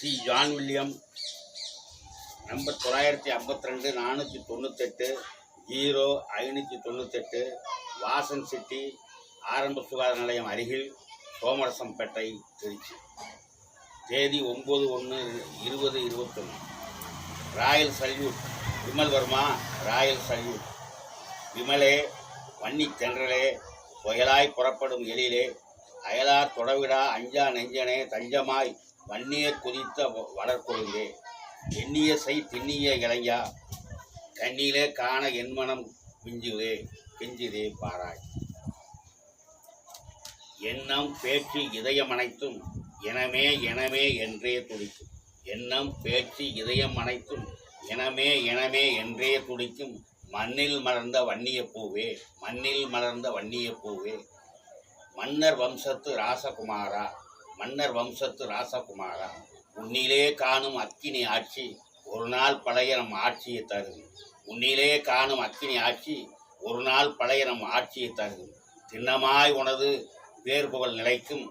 C. John William, number 952 498 0598, Vasan city, ஆரம்ப சுகாதார நிலையம் அருகில், சோமரசம்பேட்டை, திருச்சி. தேதி 9/1/2021. Royal salute. Vimal Varma, royal salute. விமலே, வன்னி தென்றலே, புயலாய் புறப்படும் எழிலே, அயலார் தொடவிடா அஞ்சா நெஞ்சனே, தஞ்சமாய் வன்னிய குதித்த வளர்கொழுந்தே, எண்ணிய செய் திண்ணிய இளையா, கண்ணிலே காண என் மனம் விஞ்சுதே கெஞ்சுதே பாராய். எண்ணம் பேச்சு இதயம் அனைத்தும் எனமே எனமே என்றே துடிக்கும். எண்ணம் பேச்சு இதயம் அனைத்தும் எனமே எனமே என்றே துடிக்கும். மண்ணில் மலர்ந்த வன்னிய பூவே, மண்ணில் மலர்ந்த வன்னிய பூவே, மன்னர் வம்சத்து ராசகுமாரா, மன்னர் வம்சத்து ராசகுமாரா, உன்னிலே காணும் அக்கினி ஆட்சி ஒரு நாள் பழைய நம் ஆட்சியை தருகும். உன்னிலே காணும் அக்கினி ஆட்சி ஒரு நாள் பழைய நம் ஆட்சியை தருகும். திண்ணமாய் உனது பேர் புகழ் நிலைக்கும்.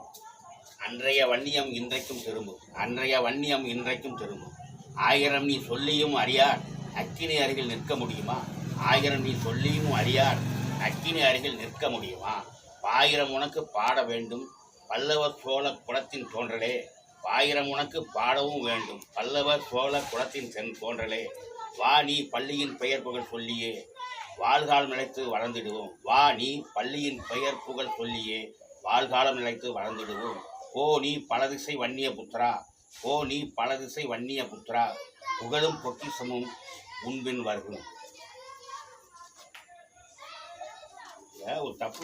அன்றைய வன்னியம் இன்றைக்கும் திரும்பும், அன்றைய வன்னியம் இன்றைக்கும் திரும்பும். ஆயிரம் நீ சொல்லியும் அறியார் அக்கினி அருகில் நிற்க முடியுமா? ஆயிரம் நீ சொல்லியும் அறியார் அக்கினி அருகில் நிற்க முடியுமா? பாயிரம் உனக்கு பாட வேண்டும் பல்லவர் சோழ குலத்தின் தோன்றலே, பாயிரம் உனக்கு பாடவும் வேண்டும் பல்லவர் சோழ குலத்தின் தோன்றலே. வா நீ பள்ளியின் பெயர் புகழ் சொல்லியே வாழ்காலம் நிலைத்து வளர்ந்திடுவோம். வா நீ பள்ளியின் பெயர் புகழ் சொல்லியே வாழ்காலம் நிலைத்து வளர்ந்திடுவோம். ஓ நீ பலதிசை வன்னிய புத்திரா, ஓ நீ பலதிசை வன்னிய புத்திரா, புகழும் பொக்கிஷமும் முன்பின் வருகும். ஒரு தப்பு